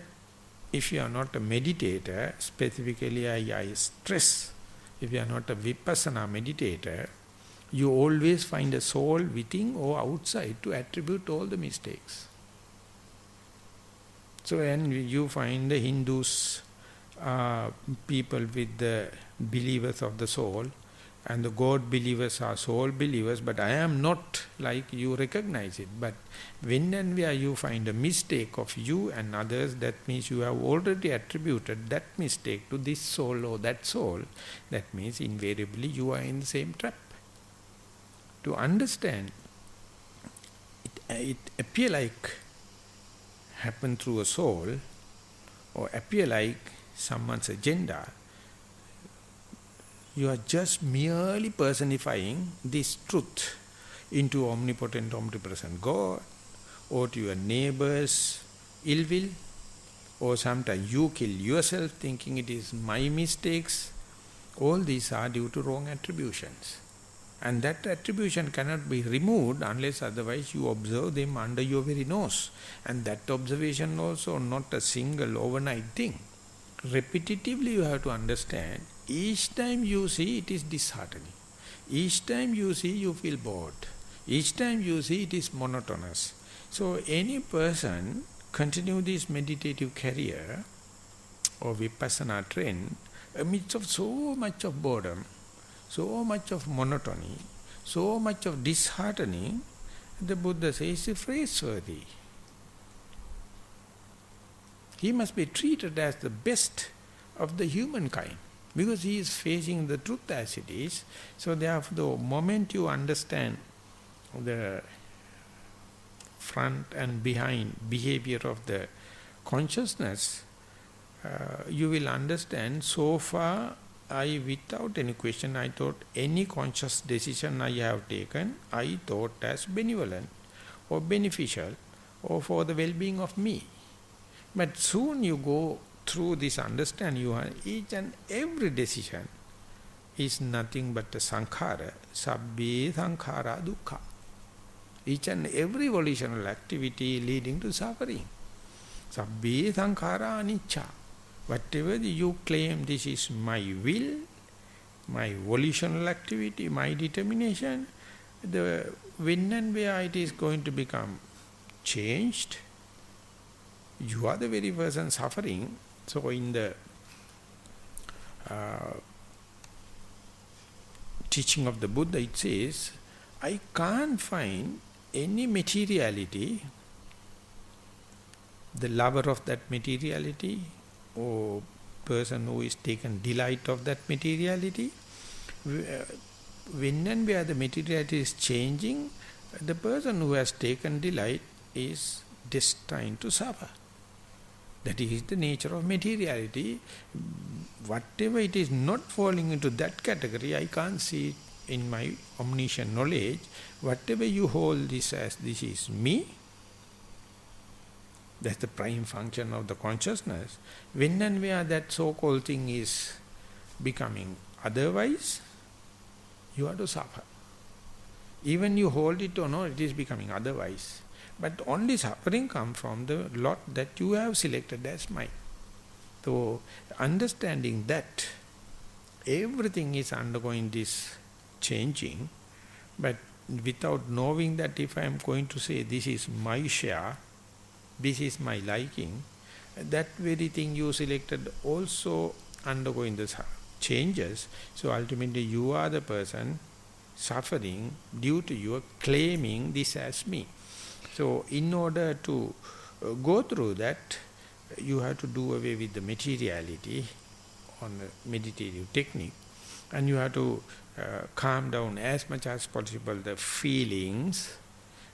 S1: if you are not a meditator, specifically I stress, if you are not a vipassana meditator, you always find a soul within or outside to attribute all the mistakes. So when you find the Hindus, people with the believers of the soul, and the God believers are soul believers, but I am not, like you recognize it. But when and where you find a mistake of you and others, that means you have already attributed that mistake to this soul or that soul. That means invariably you are in the same trap. To understand, it appear like happen through a soul or appear like someone's agenda. You are just merely personifying this truth into omnipotent, omnipresent God, or to your neighbor's ill will, or sometimes you kill yourself thinking it is my mistakes. All these are due to wrong attributions. And that attribution cannot be removed unless otherwise you observe them under your very nose. And that observation also not a single overnight thing. Repetitively you have to understand. Each time you see, it is disheartening. Each time you see, you feel bored. Each time you see, it is monotonous. So any person continue this meditative career or vipassana trend amidst of so much of boredom, so much of monotony, so much of disheartening, the Buddha says is praiseworthy. He must be treated as the best of the humankind because he is facing the truth as it is. So therefore, the moment you understand the front and behind behavior of the consciousness, you will understand so far without any question, I thought any conscious decision I have taken, I thought as benevolent or beneficial or for the well-being of me. But soon you go through this understanding, you have each and every decision is nothing but a sankhara, sabbe sankhara dukkha. Each and every volitional activity leading to suffering. Sabbe sankhara anicca. Whatever you claim this is my will, my volitional activity, my determination, when and where it is going to become changed, you are the very person suffering. So in the teaching of the Buddha, it says, I can't find any materiality, the lover of that materiality, or person who is taken delight of that materiality. When and where the materiality is changing, the person who has taken delight is destined to suffer. That is the nature of materiality. Whatever it is not falling into that category, I can't see it in my omniscient knowledge. Whatever you hold this as, this is me, that's the prime function of the consciousness. When and where that so-called thing is becoming otherwise, you have to suffer. Even you hold it or not, it is becoming otherwise. But only suffering comes from the lot that you have selected as mine. So, understanding that everything is undergoing this changing, but without knowing that if I am going to say this is my share, this is my liking, that very thing you selected also undergoing the changes. So ultimately you are the person suffering due to your claiming this as me. So in order to go through that, you have to do away with the materiality on a meditative technique, and you have to calm down as much as possible the feelings,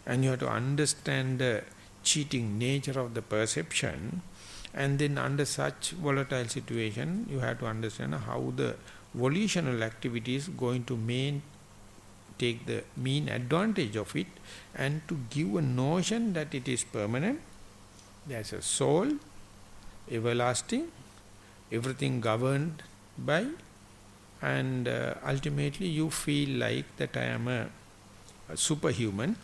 S1: and you have to understand the cheating nature of the perception, and then under such volatile situation you have to understand how the volitional activity is going to take the mean advantage of it, and to give a notion that it is permanent, there's a soul, everlasting, everything governed by, and ultimately you feel like that I am a superhuman.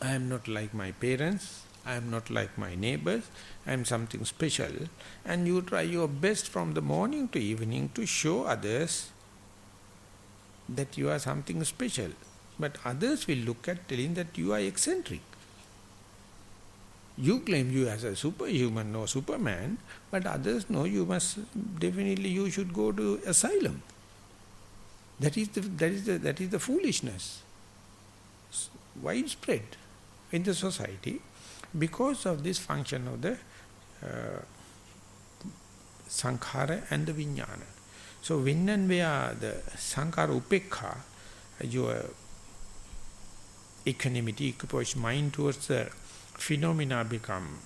S1: I am not like my parents, I am not like my neighbors, I am something special, and you try your best from the morning to evening to show others that you are something special. But others will look at telling that you are eccentric. You claim you as a superhuman or superman, but others know you must definitely you should go to asylum. That is the foolishness widespread in the society because of this function of the sankhara and the vijnana. So when and where the sankhara upekha, your equanimity, equipoise mind towards the phenomena become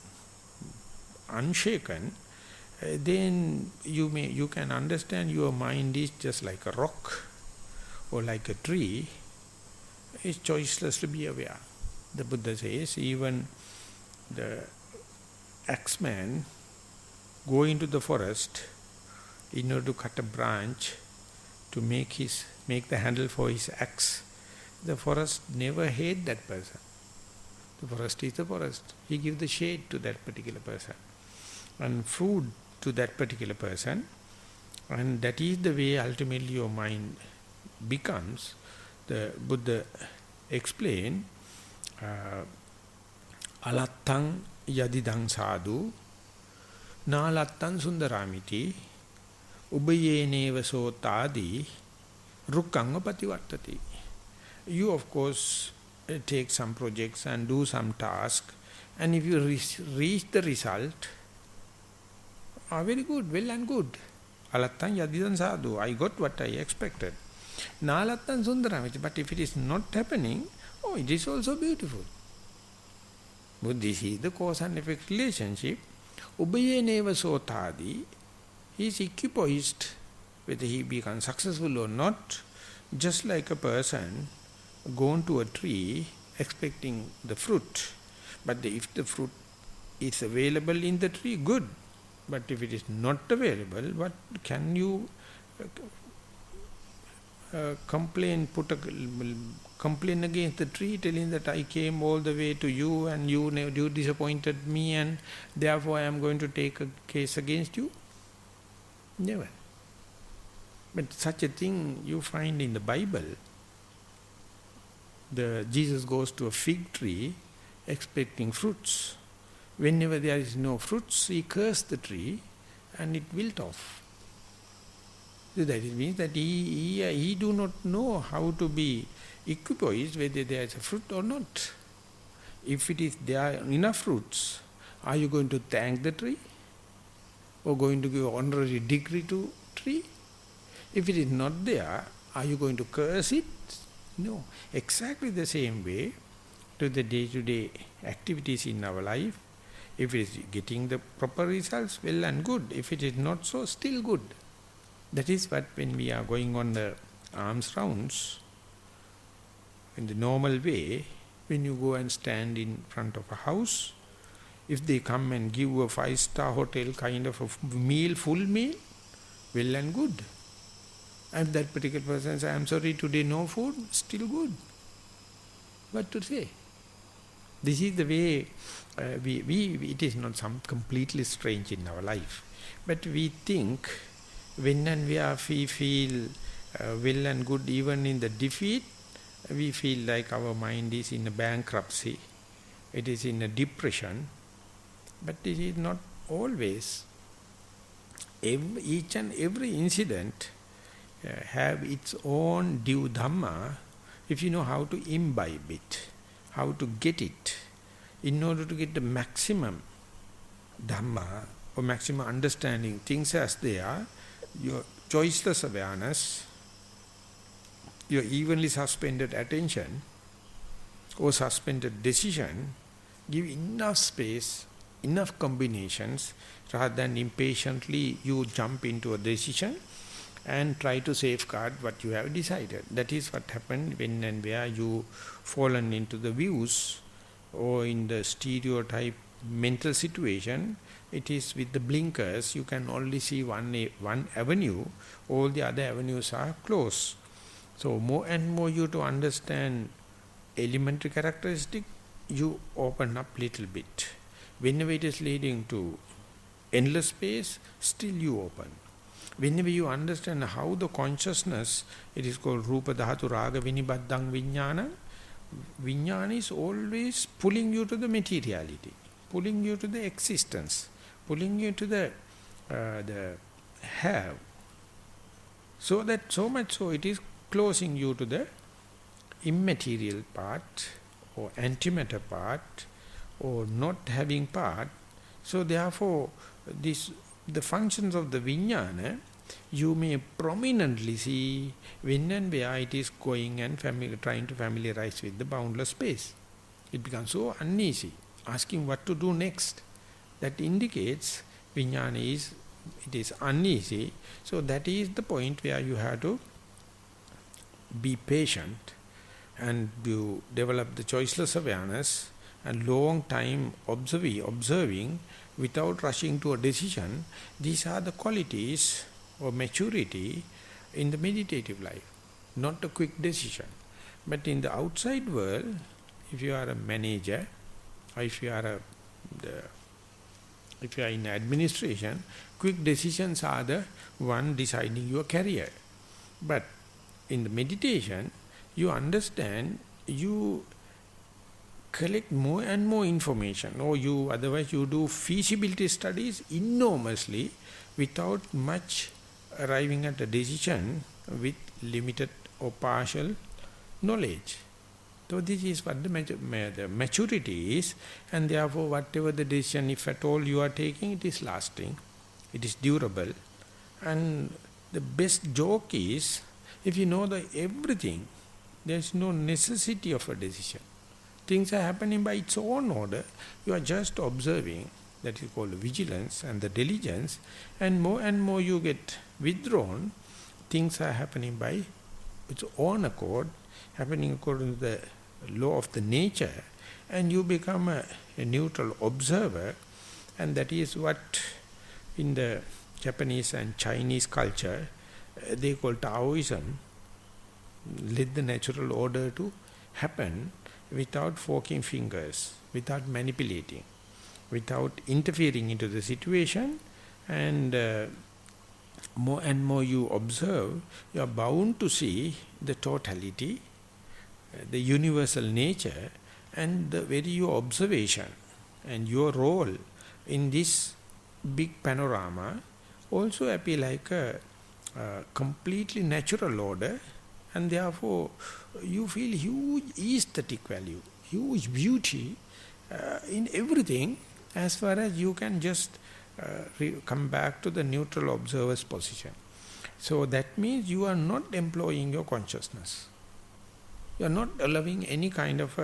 S1: unshaken, then you can understand your mind is just like a rock or like a tree. It's choiceless to be aware. The Buddha says even the axeman go into the forest in order to cut a branch to make the handle for his axe. The forest never hate that person. The forest is the forest. He gives the shade to that particular person and food to that particular person, and that is the way ultimately your mind becomes. The Buddha explained, alattang yadidang sadhu nalattan sundaramiti ubayeneva sotadi rukkanga pativartati. You of course take some projects and do some task, and if you reach the result, very good, well and good. Alattan yadidan sadhu, I got what I expected. Nalattan sundaramiti, but if it is not happening, it is also beautiful. But this is the cause and effect relationship. Ubayeneva sotadi, he is equipoised, whether he becomes successful or not, just like a person gone to a tree expecting the fruit. But if the fruit is available in the tree, good. But if it is not available, what can you complain against the tree, telling that I came all the way to you and you disappointed me and therefore I am going to take a case against you? Never. But such a thing you find in the Bible. Jesus goes to a fig tree expecting fruits. Whenever there is no fruits, he cursed the tree and it wilt off. So that it means that he do not know how to be equipoised whether there is a fruit or not. If it is there are enough fruits, are you going to thank the tree? Or going to give honorary degree to tree? If it is not there, are you going to curse it? No. Exactly the same way to the day-to-day activities in our life. If it is getting the proper results, well and good. If it is not so, still good. That is what when we are going on the alms rounds, in the normal way, when you go and stand in front of a house, if they come and give a 5-star hotel kind of a meal, full meal, well and good. And that particular person says, I am sorry, today no food, still good. What to say? This is the way it is not some completely strange in our life. But we think when and where we feel well and good even in the defeat, we feel like our mind is in a bankruptcy. It is in a depression. But this is not always. Each and every incident have its own due Dhamma if you know how to imbibe it, how to get it. in order to get the maximum Dhamma or maximum understanding things as they are, your choiceless awareness, your evenly suspended attention or suspended decision give enough space, enough combinations, rather than impatiently you jump into a decision and try to safeguard what you have decided. That is what happened when and where you fallen into the views or in the stereotype mental situation. It is with the blinkers, you can only see one avenue, all the other avenues are closed. So more and more you to understand elementary characteristic, you open up little bit. Whenever it is leading to endless space, still you open. Whenever you understand how the consciousness, it is called Rupa Dhatu Raga Vinibaddhang Vijnana, Vijnana is always pulling you to the materiality, pulling you to the existence, pulling you to the have. So that so much so it is closing you to the immaterial part or antimatter part or not having part. So therefore the functions of the vijnana you may prominently see when and where it is going and trying to familiarize with the boundless space. It becomes so uneasy, asking what to do next. That indicates vijnana is uneasy. So that is the point where you have to be patient and you develop the choiceless awareness and long time observing without rushing to a decision. These are the qualities or maturity in the meditative life, not a quick decision. But in the outside world, if you are a manager, or if you are in administration, quick decisions are the one deciding your career. But in the meditation, you understand, you collect more and more information, or otherwise you do feasibility studies enormously without much arriving at a decision with limited or partial knowledge. So this is what the maturity is, and therefore whatever the decision, if at all you are taking, it is lasting, it is durable. And the best joke is, if you know everything, there is no necessity of a decision. Things are happening by its own order. You are just observing. That is called vigilance and the diligence. And more you get withdrawn. Things are happening by its own accord, happening according to the law of the nature. And you become a neutral observer. And that is what in the Japanese and Chinese culture they call Taoism. Let the natural order to happen without forking fingers, without manipulating, without interfering into the situation. And more and more you observe, you are bound to see the totality, the universal nature, and the very your observation and your role in this big panorama also appear like a completely natural order. And therefore, you feel huge aesthetic value, huge beauty in everything, as far as you can just come back to the neutral observer's position. So that means you are not employing your consciousness. You are not allowing any kind of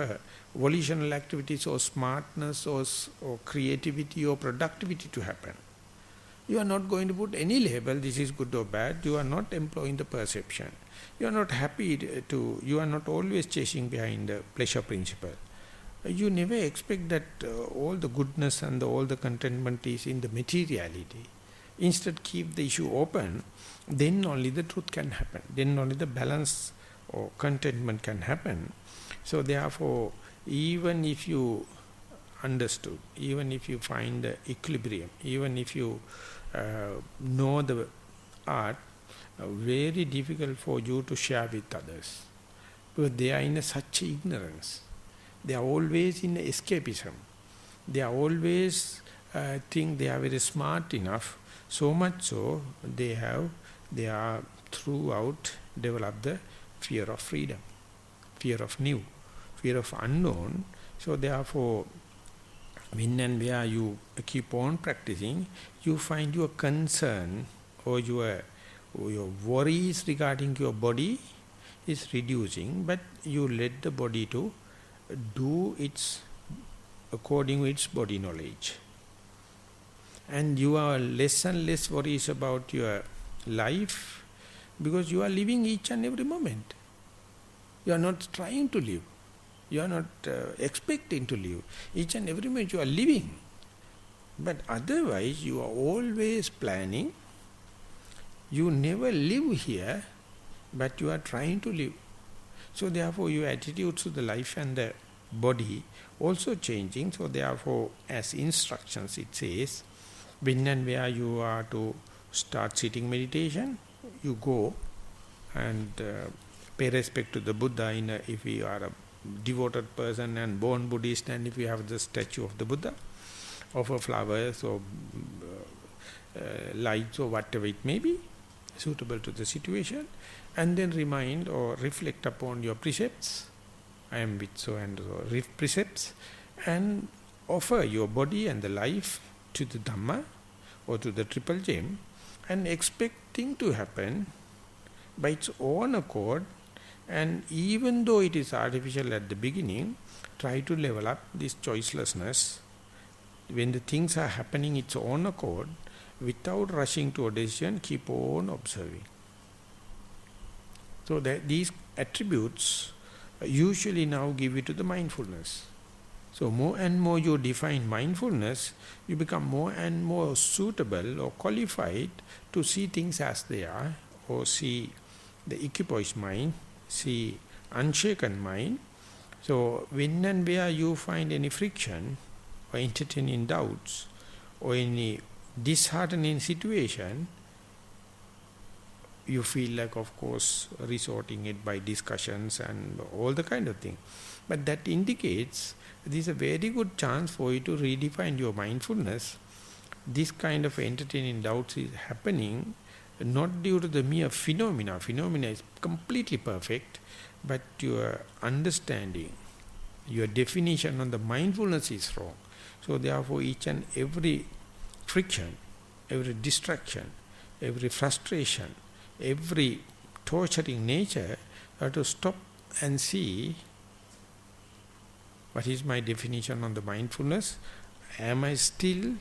S1: volitional activities or smartness or creativity or productivity to happen. You are not going to put any label, this is good or bad. You are not employing the perception. You are not happy you are not always chasing behind the pleasure principle. You never expect that all the goodness and all the contentment is in the materiality. Instead, keep the issue open, then only the truth can happen. Then only the balance or contentment can happen. So therefore, even if you understood, even if you find the equilibrium, even if you know the art, very difficult for you to share with others. Because they are in such ignorance. They are always in escapism. They are always think they are very smart enough. So much so, they are throughout developed the fear of freedom, fear of new, fear of unknown. So therefore, when and where you keep on practicing, you find your concern or your worries regarding your body is reducing, but you let the body to do its according to its body knowledge. And you are less and less worries about your life because you are living each and every moment. You are not trying to live. You are not expecting to live. Each and every moment you are living. But otherwise you are always planning. You never live here, but you are trying to live. So therefore your attitudes to the life and the body also changing. So therefore, as instructions it says, when and where you are to start sitting meditation, you go and pay respect to the Buddha. If you are a devoted person and born Buddhist, and if you have the statue of the Buddha, offer flowers or lights or whatever it may be, suitable to the situation, and then remind or reflect upon your precepts. I am with so and so precepts, and offer your body and the life to the Dhamma or to the Triple Gem, and expecting to happen by its own accord. And even though it is artificial at the beginning, try to level up this choicelessness. When the things are happening its own accord, without rushing to a decision, keep on observing. So that these attributes usually now give you to the mindfulness. So more and more you define mindfulness, you become more and more suitable or qualified to see things as they are, or see the equipoised mind, see unshaken mind. So when and where you find any friction or entertaining doubts or any disheartening situation, you feel like, of course, resorting it by discussions and all the kind of thing. But that indicates this is a very good chance for you to redefine your mindfulness. This kind of entertaining doubts is happening not due to the mere phenomena. Phenomena is completely perfect, but your understanding, your definition on the mindfulness is wrong. So therefore each and every friction, every distraction, every frustration, every torturing nature, you have to stop and see what is my definition on the mindfulness. Am I still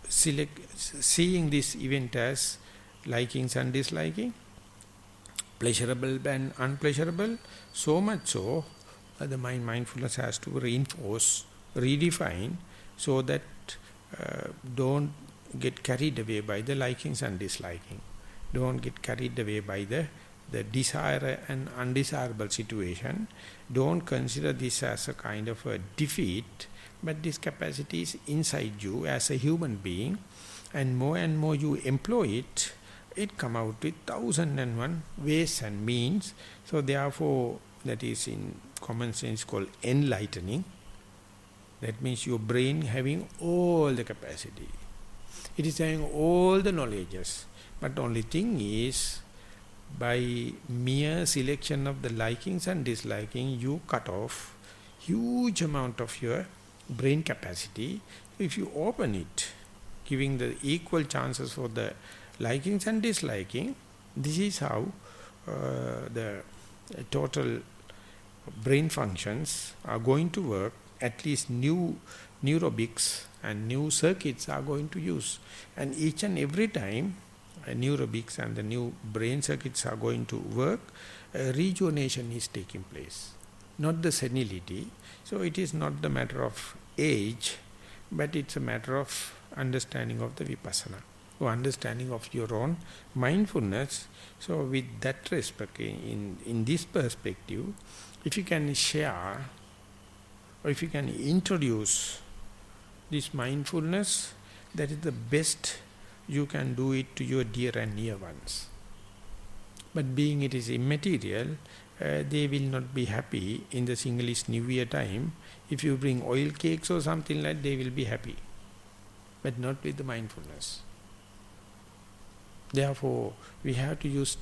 S1: seeing this event as likings and disliking, pleasurable and unpleasurable? So much so that the mindfulness has to reinforce, redefine, so that don't get carried away by the likings and disliking. Don't get carried away by the desire and undesirable situation. Don't consider this as a kind of a defeat, but this capacity is inside you as a human being, and more you employ it, it come out with 1001 ways and means. So therefore, that is in common sense called enlightening. That means your brain having all the capacity. It is having all the knowledges. But the only thing is, by mere selection of the likings and disliking, you cut off huge amount of your brain capacity. If you open it, giving the equal chances for the likings and disliking, this is how the total brain functions are going to work. At least new neurobics and new circuits are going to use. And each and every time neurobics and the new brain circuits are going to work, rejuvenation is taking place, not the senility. So it is not the matter of age, but it's a matter of understanding of the vipassana, or understanding of your own mindfulness. So with that respect, in this perspective, if you can share or if you can introduce this mindfulness, that is the best you can do it to your dear and near ones. But being it is immaterial, they will not be happy in the Sinhalese New Year time. If you bring oil cakes or something like that, they will be happy, but not with the mindfulness. Therefore, we have to use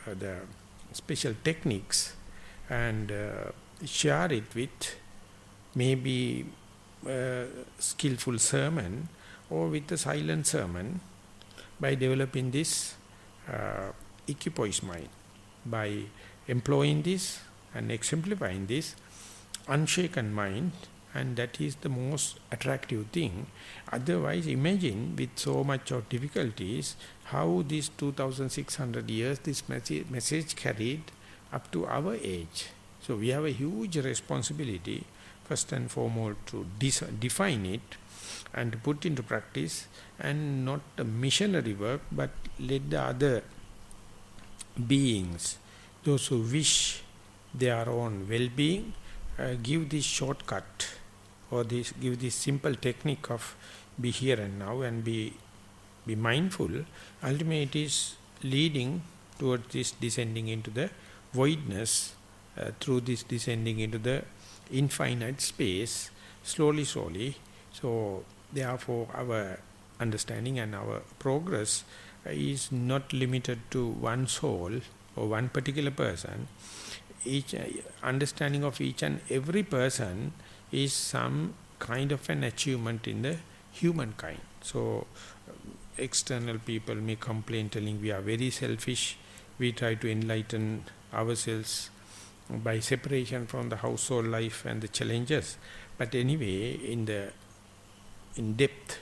S1: the special techniques and share it with maybe skillful sermon or with a silent sermon, by developing this equipoise mind, by employing this and exemplifying this unshaken mind, and that is the most attractive thing. Otherwise, imagine with so much of difficulties how these 2600 years this message carried up to our age. So we have a huge responsibility, first and foremost, to define it and to put into practice, and not a missionary work, but let the other beings, those who wish their own well-being, give this shortcut or give this simple technique of be here and now and be mindful. Ultimately, it is leading towards this descending into the voidness, through this descending into the infinite space, slowly. So, therefore, our understanding and our progress is not limited to one soul or one particular person. Each understanding of each and every person is some kind of an achievement in the humankind. So, external people may complain, telling we are very selfish. We try to enlighten ourselves by separation from the household life and the challenges. But anyway, in depth,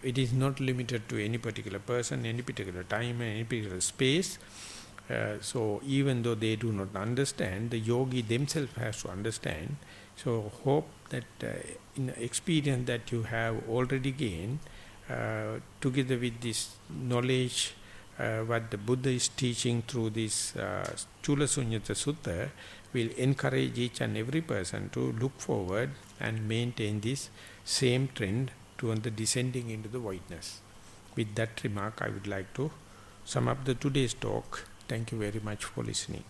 S1: it is not limited to any particular person, any particular time, any particular space. So even though they do not understand, the yogi themselves has to understand. So hope that in the experience that you have already gained, together with this knowledge, what the Buddha is teaching through this Chula Sunyatha Sutta, will encourage each and every person to look forward and maintain this same trend toward the descending into the voidness. With that remark, I would like to sum up the today's talk. Thank you very much for listening.